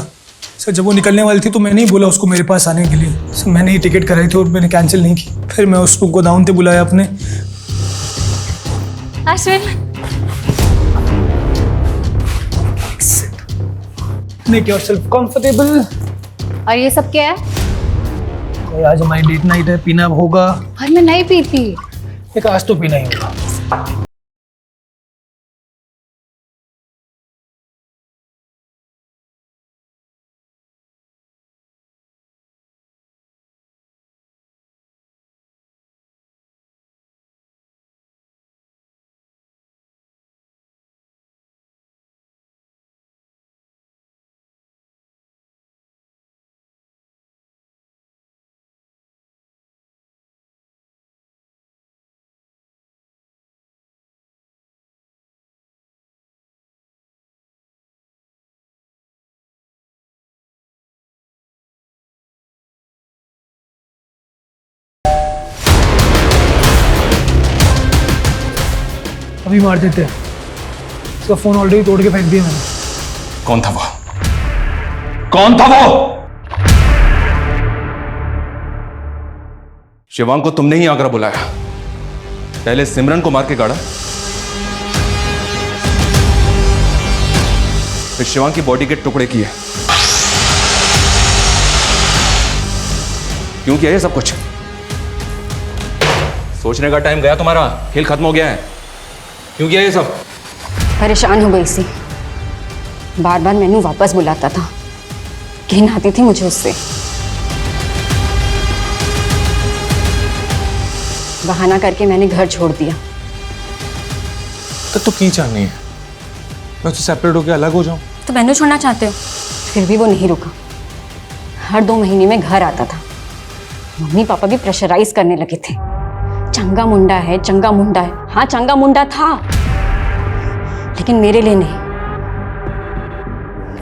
सर। जब वो निकलने वाली थी तो मैंने ही बोला उसको मेरे पास आने के लिए। सर मैंने ही टिकट कराई थी और मैंने कैंसिल नहीं की। फिर मैं उसको गोदाउन पे बुलाया अपने। Ashwin, make yourself comfortable. और ये सब क्या है? कोई आज हमारी डेट नाइट है, पीना होगा। भाई मैं नहीं पीती। एक आज तो पीना ही होगा। अभी मार देते हैं। इसका फोन ऑलरेडी तोड़ के फेंक दिया मैंने। कौन था वो? कौन था वो? शिवांग को तुमने ही आगरा बुलाया, पहले सिमरन को मार के गाड़ा, फिर शिवांग की बॉडी के टुकड़े किए। क्यों किया ये सब कुछ? सोचने का टाइम गया तुम्हारा, खेल खत्म हो गया है। क्यों किया ये सब? परेशान हो गई सी, बार बार मैनू वापस बुलाता था, घिन आती थी मुझे उससे। बहाना करके मैंने घर छोड़ दिया। तो की चाहनी है मैं उससे सेपरेट होकर अलग हो जाऊं? तो मैनू छोड़ना चाहते हो? फिर भी वो नहीं रुका, हर 2 महीने में घर आता था। मम्मी पापा भी प्रेशराइज करने लगे थे, चंगा मुंडा है, चंगा मुंडा है। हाँ चंगा मुंडा था, लेकिन मेरे लिए नहीं।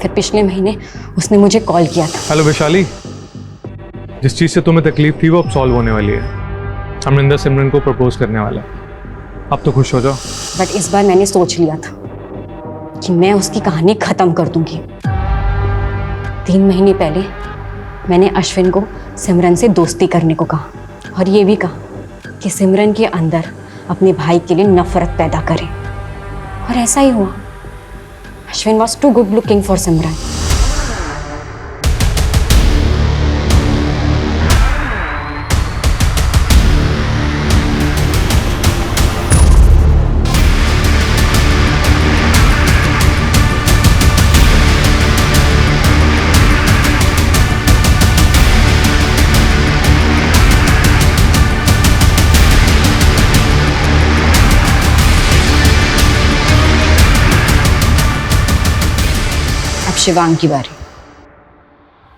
फिर पिछले महीने उसने मुझे कॉल किया था। हेलो वैशाली, जिस चीज से तुम्हें तकलीफ थी वो अब सॉल्व होने वाली है। अमरिंदर सिमरन को प्रपोज करने वाला है, अब तो खुश हो जाओ। बट इस बार मैंने सोच लिया था कि मैं उसकी कहानी खत्म कर दूंगी। 3 महीने पहले मैंने अश्विन को सिमरन से दोस्ती करने को कहा और ये भी कहा कि सिमरन के अंदर अपने भाई के लिए नफरत पैदा करे, और ऐसा ही हुआ। Ashwin was too good looking for Simran. Shivang की बारी।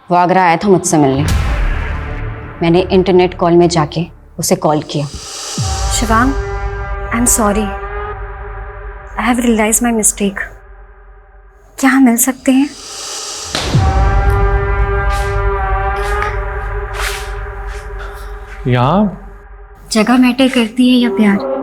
वो आगरा आया था मुझसे मिलने। मैंने इंटरनेट कॉल में जाके उसे कॉल किया। Shivang, I am sorry, I have realise my mistake. क्या हम मिल सकते हैं? यहाँ जगह मैटर करती है या प्यार?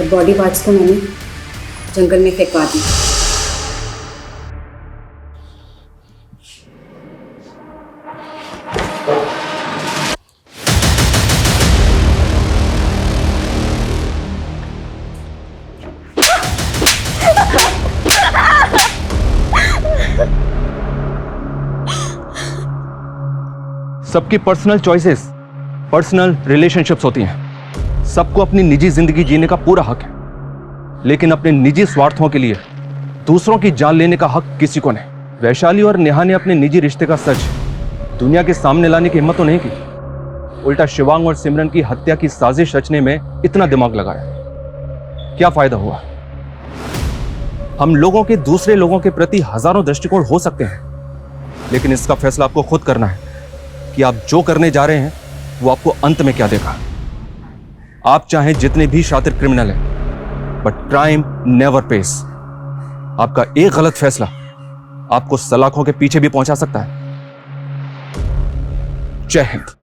और बॉडी पार्ट्स को मैंने जंगल में फेंकवा दी। सबकी पर्सनल चॉइसेस, पर्सनल रिलेशनशिप्स होती हैं। सबको अपनी निजी जिंदगी जीने का पूरा हक है, लेकिन अपने निजी स्वार्थों के लिए दूसरों की जान लेने का हक किसी को नहीं। वैशाली और नेहा ने अपने निजी रिश्ते का सच दुनिया के सामने लाने की हिम्मत तो नहीं की, उल्टा शिवांग और सिमरन की हत्या की साजिश रचने में इतना दिमाग लगाया। क्या फायदा हुआ? हम लोगों के दूसरे लोगों के प्रति हजारों दृष्टिकोण हो सकते हैं, लेकिन इसका फैसला आपको खुद करना है कि आप जो करने जा रहे हैं वो आपको अंत में क्या देगा। आप चाहे जितने भी शातिर क्रिमिनल हैं, बट क्राइम नेवर पेस। आपका एक गलत फैसला आपको सलाखों के पीछे भी पहुंचा सकता है। जय हिंद।